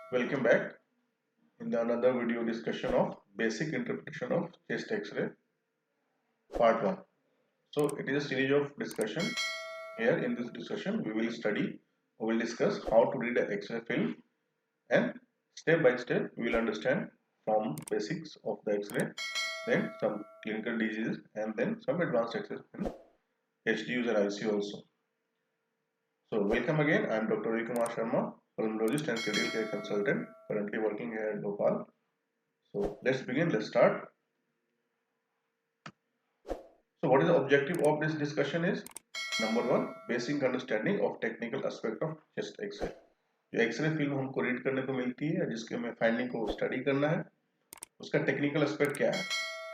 Welcome back in another video discussion of basic interpretation of chest X-ray part 1. So it is a series of discussion. Here in this discussion we will discuss how to read an X-ray film, and step by step we will understand from basics of the X-ray, then some clinical diseases, and then some advanced X-ray in HDUs and ICU also. So welcome again. I am Dr. Kumar Sharma, pulmonologist and critical care consultant, currently working here at Bhopal. So let's begin. Let's start. So what is the objective of this discussion is, number 1, basic understanding of technical aspect of chest X-ray. जो x ray film हमको read करने को मिलती है, जिसके हमें finding को study करना है, उसका टेक्निकल एस्पेक्ट क्या है.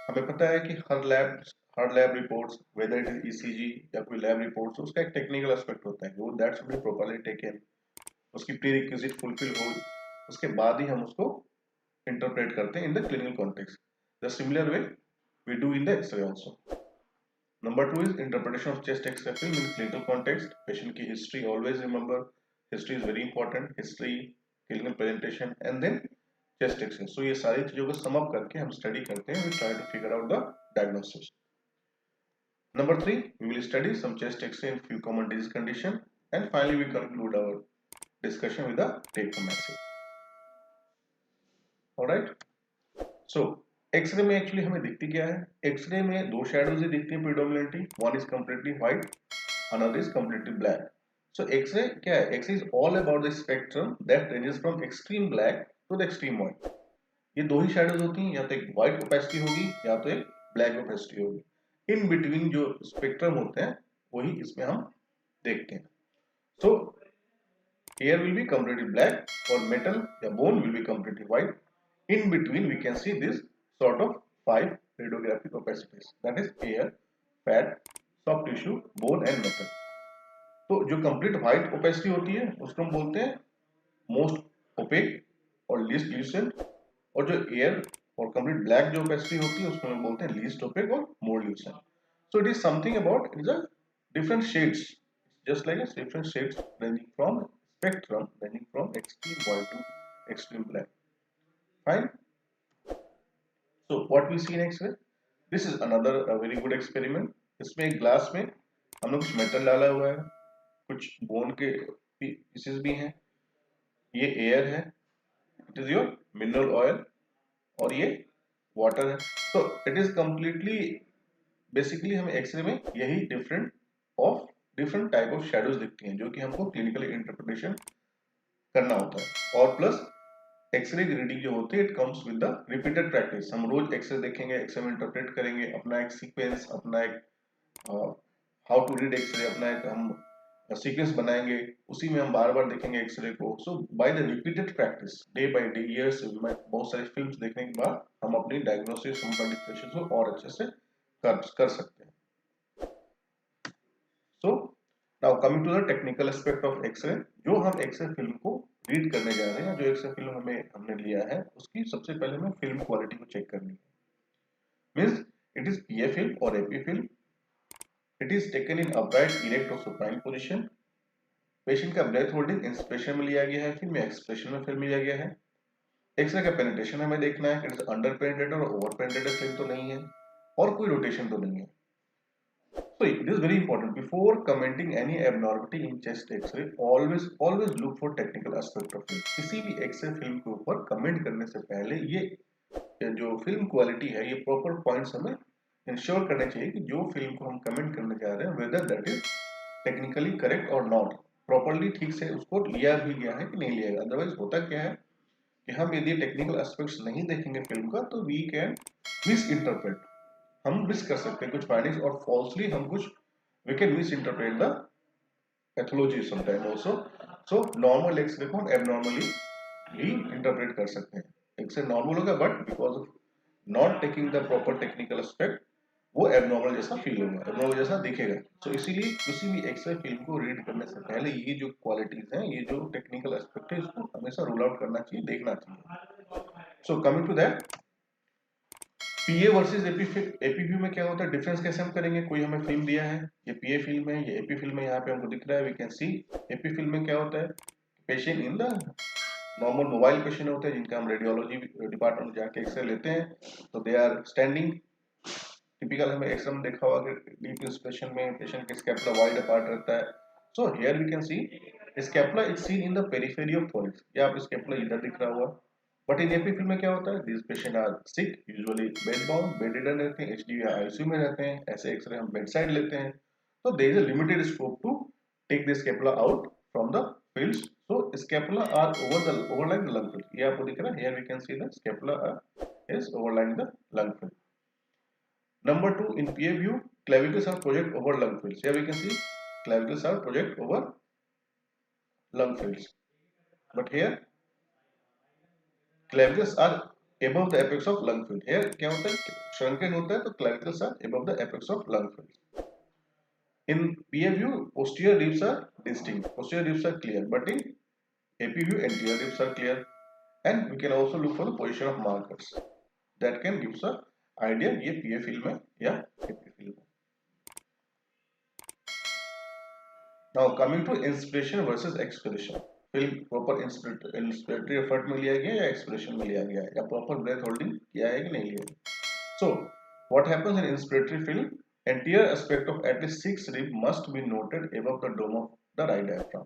हमें पता है कि हर lab reports, whether it is ECG या कोई लैब रिपोर्ट्स, उसका एक टेक्निकल एस्पेक्ट होता है, वो that should be properly taken, उसकी प्री रिक्विजिट फुलफिल हो, उसके बाद ही हम उसको इंटरप्रेट करते हैं in the clinical context. The similar way we do in the X-ray also. Number 2 is interpretation of chest X-ray film in clinical context. Patient की history, always remember history is very important. History, clinical presentation, and then chest X-ray. So ये सारी चीजों को sum up करके हम study करते हैं. We try to figure out the diagnosis. Number 3, we will study some chest X-ray and few common disease condition, and finally we conclude our discussion with the take-home message. All right. So X-ray में actually हमें दिखती क्या है? X ray में दो shadows ही दिखती हैं predominantly. One is completely white, another is completely black. So xray क्या है? Xray is all about the spectrum that ranges from extreme black to the extreme white. ये दो ही शेडोज होती हैं, या तो एक व्हाइट ओपेसिटी होगी या तो एक ब्लैक ओपेसिटी होगी. इन बिटवीन जो स्पेक्ट्रम होते हैं वही इसमें हम देखते हैं. सो air will be completely black और मेटल या bone will be completely white. In between we can see this sort of 5 radiographic opacities, that is air, fat, soft tissue, bone and metal. तो जो complete white opacity होती है उसको हम बोलते हैं most opaque और least lucent, और जो air और complete black जो opacity होती है उसको हम बोलते हैं least opaque और more lucent. So it is something about, it is a different shades, just like a different shades ranging from spectrum, ranging from extreme white to extreme black. Fine. So what we see in X-ray, this is another very good experiment. इसमें एक glass में हमने कुछ metal डाला हुआ है, कुछ bone के पीसेस भी हैं, ये एयर है, it is your mineral oil, और ये वाटर है. तो इट इज कंप्लीटली बेसिकली हमें एक्सरे में यही डिफरेंट टाइप ऑफ शेडोज दिखती हैं जो कि हमको क्लिनिकली इंटरप्रिटेशन करना होता है. और प्लस एक्सरे की रीडिंग जो होती है, it comes with the repeated practice. हम रोज एक्सरे देखेंगे, एक्सरे में इंटरप्रेट करेंगे, अपना एक सीक्वेंस, अपना एक हाउ टू रीड एक्सरे, अपना एक हम सीक्वेंस बनाएंगे, उसी में हम बार बार देखेंगे एक्सरे को. So by the repeated practice, day by day, years में बहुत सारी फिल्म्स देखने के बाद हम अपनी डायग्नोसिस, हम डिफरेंशिएशन को और अच्छे से कर सकते हैं. So now coming to the technical aspect of xray. जो हम एक्सरे फिल्म को रीड करने जा रहे हैं, जो एक्सरे फिल्म हमने लिया है, उसकी सबसे पहले हमें फिल्म क्वालिटी को चेक करनी है. Means it is PA film और AP film. It is taken in upright, erect और सुपाइन पोजीशन. पेशेंट का ब्रेथ होल्डिंग इंस्पिरेशन में लिया गया है, फिल्म में एक्सप्रेशन में फिल्म लिया गया है. एक्सरे का पेनिट्रेशन हमें देखना है, इट इज अंडर पेनिट्रेटेड और ओवर पेनिट्रेटेड फिल्म तो नहीं है, और कोई रोटेशन तो नहीं है. So it is very important, before commenting any abnormality in chest X-ray, always look for technical aspect of film. किसी भी X-ray फिल्म के ऊपर कमेंट करने से पहले ये जो फिल्म क्वालिटी है, ये प्रॉपर पॉइंट्स हमें इंश्योर करने चाहिए कि जो फिल्म को हम कमेंट करने जा रहे हैं, whether that is technically correct और नॉट, प्रॉपरली ठीक से उसको लिया भी गया है कि नहीं लिया गया. अदरवाइज होता क्या है कि हम यदि टेक्निकल एस्पेक्ट्स नहीं देखेंगे फिल्म का, तो वी कैन मिस इंटरप्रेट, हम मिस कर सकते हैं कुछ फाइंडिंग्स, और फॉल्सली हम कुछ we can misinterpret the pathology sometime also. So normal xray को हम एबनॉर्मली भी इंटरप्रेट कर सकते हैं. एक्सरे नॉर्मल होगा, but because of not taking the proper technical aspect, वो एबनॉर्मल जैसा फील होगा, एबनॉर्मल जैसा दिखेगा. सो इसीलिए किसी भी एक्सरे फिल्म को रीड करने से पहले ये जो क्वालिटीज हैं, ये जो टेक्निकल एस्पेक्ट है, इसको हमेशा रूल आउट करना चाहिए, देखना चाहिए. So coming to that, PA versus AP film में क्या होता है, डिफरेंस कैसे हम करेंगे. कोई हमें फिल्म दिया है, ये पीए फिल्म है, ये एपी फिल्म है, यहाँ पे हमको दिख रहा है, we can see. AP film में क्या होता है, patient in the normal mobile patient होते हैं जिनका हम रेडियोलॉजी डिपार्टमेंट जाके एक्सरे लेते हैं, तो दे आर स्टैंडिंग। टिपिकल हमें एक्सरे में देखा होगा कि डीप इंस्पेक्शन में पेशेंट का स्कैपुला वाइड अपार्ट रहता है। So here we can see scapula is seen in the periphery of thorax, या आप स्कैपुला इधर दिख रहा हुआ। बट इन एपी फिल्म में क्या होता है, this patient are sick, usually bed bound, bedridden रहते हैं, एचडीयू या आईसीयू में रहते हैं, ऐसे एक्सरे हम बेड साइड लेते हैं। तो there is a limited scope to take the scapula out from the fields. So scapula are overlying the lung field. ये आपको दिख रहा है, here we can see the scapula is overlying the lung field. Number 2, in PA view, clavicles are project over lung fields. Here we can see clavicles are project over lung fields. But here clavicles are above the apex of lung field. Here क्या होता है, shrunken होता है, तो clavicles are above the apex of lung field. In PA view, posterior ribs are distinct. Posterior ribs are clear, but in AP view, anterior ribs are clear. And we can also look for the position of markers that can give us an idea ये PA film है या AP film है. Now coming to inspiration versus expiration. Film proper inspiratory effort में लिया गया या expiration में लिया गया या proper breath holding किया है कि नहीं लिया है. So what happens in inspiratory film? Anterior aspect of at least 6 rib must be noted above the dome of the right diaphragm.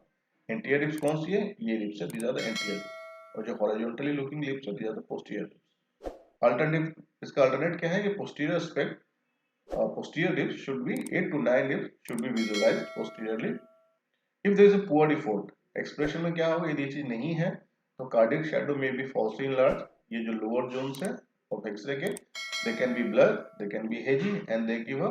Anterior ribs कौन सी है? ये ribs है, these are the anterior ribs. और जो horizontally looking ribs है, these are the posterior ribs. Alternative, इसका alternate क्या है कि posterior aspect, posterior ribs should be 8 to 9 ribs should be visualized posteriorly. If there is a poor default, expression में क्या होगा, यदि ये चीज नहीं है तो cardiac shadow may be falsely enlarged. ये जो lower zones है of X-ray के, they can be blurred, they can be hazy, and they give a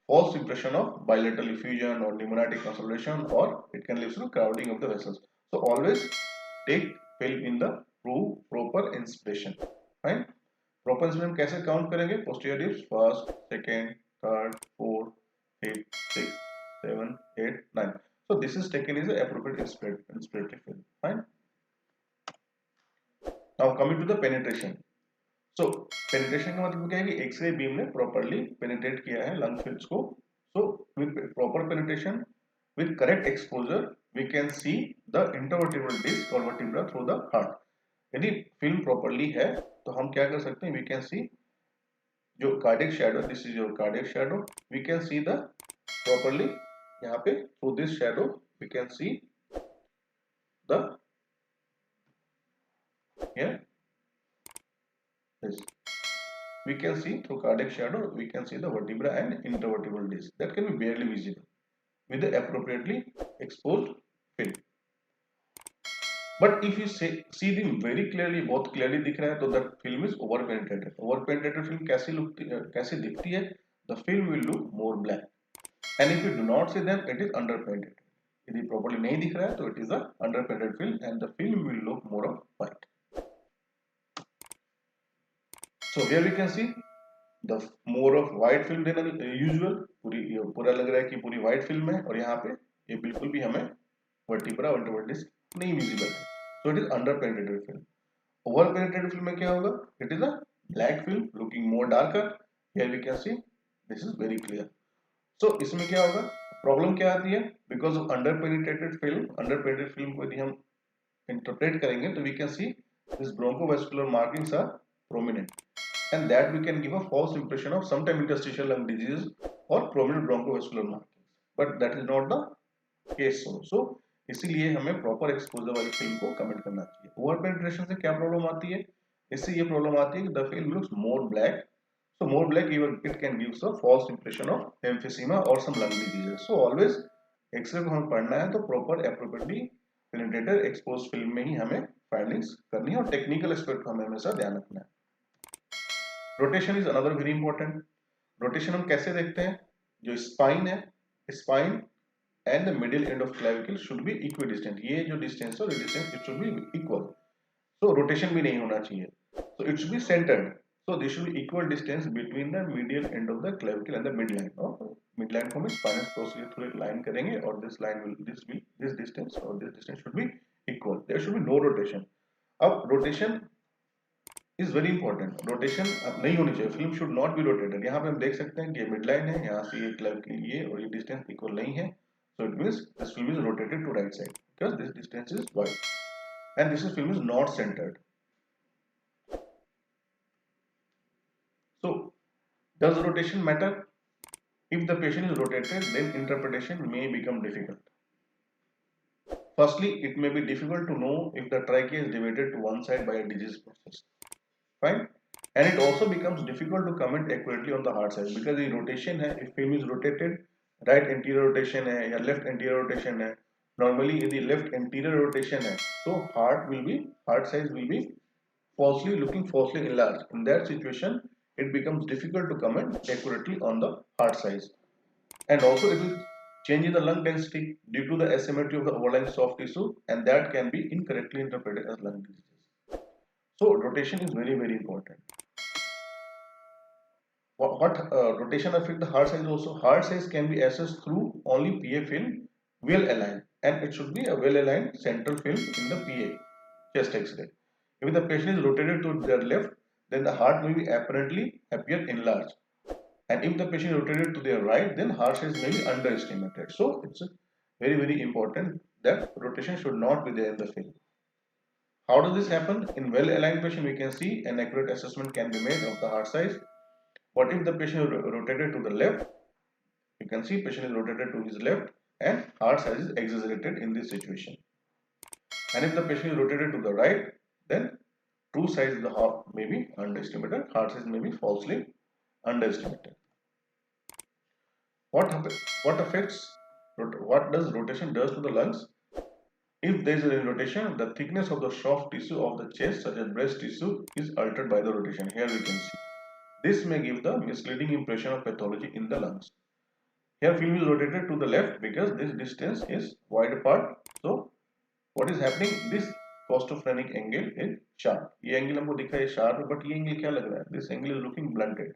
false impression of bilateral effusion or pneumatic consolidation, or it can lead to crowding of the vessels. So always take film in the proper inspiration. Fine. Proper inspiration कैसे count करेंगे? Posterior ribs first, second, third, fourth, fifth, sixth, 7, 8, 9. So this is taken as the appropriate inspiratory film. Fine. Now coming to the penetration. So penetration का मतलब क्या है कि x ray beam ने properly penetrate किया है lung fields को. So with proper penetration, with correct exposure, we can see the intervertebral disc or vertebra through the heart. यदि film properly है तो हम क्या कर सकते हैं? We can see जो cardiac shadow, this is your cardiac shadow. We can see the properly यहाँ पे through this shadow we can see the here this. We can see through cardiac shadow, we can see the vertebra and intervertebral disc that can be barely visible with the appropriately exposed film. But if you see them very clearly, बहुत clearly दिख रहा है, तो that film is over penetrated. Over penetrated film कैसी दिखती है? The film will look more black. And if you do not see them, it is under penetrated. यदि properly नहीं दिख रहा है, तो it is a under penetrated film, and the film will look more of white. So here we can see the more of white film than usual. पूरा लग रहा है कि पूरी white film है, और यहाँ पे ये बिल्कुल भी हमें vertebra और intervertebral disc नहीं visible है. So it is under penetrated film. Over penetrated film में क्या होगा? It is a black film looking more darker. Here we can see this is very clear. So इसमें क्या होगा? Problem क्या आती है? Because of under penetrated film को यदि हम interpret करेंगे तो we can see these bronchovascular markings are prominent, and that we can give a false impression of sometime interstitial lung disease or prominent bronchovascular markings, but that is not the case. So इसीलिए हमें proper exposure वाली film को comment करना चाहिए. Over penetration से क्या problem आती है? इससे ये problem आती है कि the film looks more black. So more black, even it can give a false impression of emphysema or some lung diseases. So always X-ray को हमें पढ़ना है तो proper appropriately penetrated exposed film में ही हमें findings करनी है, और technical aspect को हमें हमेशा ध्यान रखना है. Rotation is another very important. Rotation हम कैसे देखते हैं? जो स्पाइन है, spine and the middle end of clavicle should be equidistant. ये जो डिस्टेंस है, distance it should be equal. So rotation भी नहीं होना चाहिए. So it should be centred. So this should be equal distance between the medial end of the clavicle and the mid line. और mid line को हम spinal procedure through एक line करेंगे, और this line will this distance और this distance should be equal. There should be no rotation. अब rotation is very important. Rotation अब नहीं होनी चाहिए. Film should not be rotated. यहाँ पे हम देख सकते हैं कि मिड लाइन है, यहाँ से ये क्लेविकल ये और ये डिस्टेंस इक्वल नहीं है. So it means this film is rotated to right side because this distance is wide. and this film is not centered. So does rotation matter? If the patient is rotated, then interpretation may become difficult. Firstly, it may be difficult to know if the trachea is deviated to one side by a disease process. Fine. And it also becomes difficult to comment accurately on the heart size because the rotation hai, if film is rotated, right anterior rotation hai या left anterior rotation hai. Normally, in the left anterior rotation hai, so heart size will be falsely enlarged. In that situation, it becomes difficult to comment accurately on the heart size. And also it will change in the lung density due to the asymmetry of the overlying soft tissue, and that can be incorrectly interpreted as lung disease. So rotation is very important. What rotation affect the heart size also? Heart size can be assessed through only PA film well aligned, and it should be a well aligned central film in the PA chest X-ray. If the patient is rotated to their left, then the heart may be apparently appear enlarged. And if the patient is rotated to their right, then heart size may be underestimated. So it's very important that rotation should not be there in the film. How does this happen? In well-aligned patient, we can see an accurate assessment can be made of the heart size. What if the patient is rotated to the left? You can see patient is rotated to his left and heart size is exaggerated in this situation. And if the patient is rotated to the right, then true size of the heart may be underestimated, heart size may be falsely underestimated. What does rotation does to the lungs? If there is a rotation, the thickness of the soft tissue of the chest, such as breast tissue, is altered by the rotation. Here we can see. This may give the misleading impression of pathology in the lungs. Here film is rotated to the left because this distance is wide apart. So what is happening? This costophrenic angle is sharp. ये angle हमको दिखा है sharp, but ये angle क्या लग रहा है? This angle is looking blunted.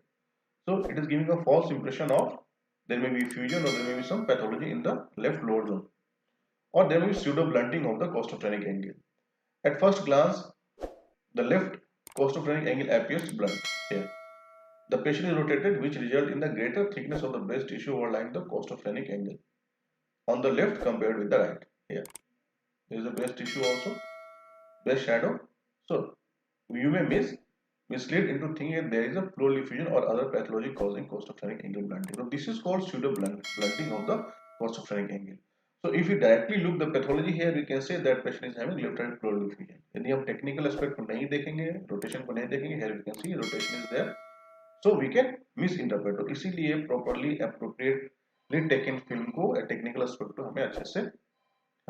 So it is giving a false impression of there may be fusion or there may be some pathology in the left lower zone, or there may be pseudo blunting of the costophrenic angle. At first glance, the left costophrenic angle appears blunt here. The patient is rotated, which result in the greater thickness of the breast tissue overlying the costophrenic angle on the left compared with the right. Here, there is a breast tissue also, breast shadow. So you may mislead into thinking that there is a pleural effusion or other pathology causing costophrenic angle blunting. So this is called pseudo blunting of the costophrenic angle. So if you directly look the pathology here, we can say that patient is having left-right pleural effusion. यदि हम technical aspect को नहीं देखेंगे, rotation को नहीं देखेंगे, here we can see rotation is there. So we can misinterpret. तो इसीलिए properly appropriately taken film को technical aspect को हमें अच्छे से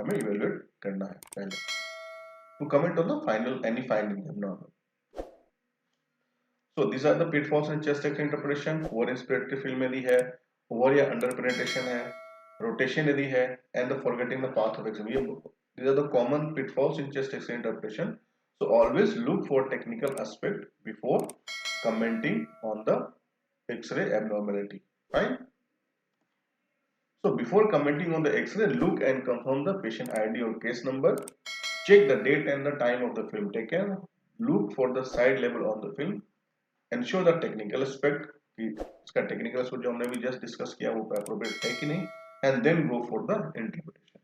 हमें evaluate करना है पहले. To comment on the any finding abnormal. So these are the pitfalls in chest X-ray interpretation. Over inspiratory film यदि है, over या under penetration है, rotation यदि है, and the forgetting the path of X-ray. These are the common pitfalls in chest X-ray interpretation. So always look for technical aspect before commenting on the X-ray abnormality. Fine. So before commenting on the X-ray, look and confirm the patient ID or case number. Check the date and the time of the film taken. Look for the side label on the film. Ensure the technical aspect. इसका technical aspect जो हमने भी just discuss किया वो appropriate है कि नहीं, and then go for the interpretation.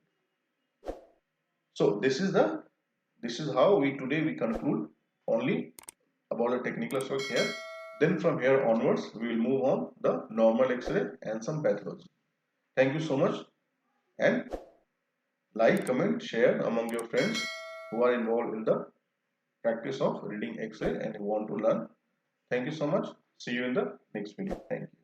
So this is how we conclude only about the technical aspect here. Then from here onwards we will move on the normal X-ray and some pathology. Thank you so much, and like, comment, share among your friends who are involved in the practice of reading X-ray and who want to learn. Thank you so much. See you in the next video. Thank you.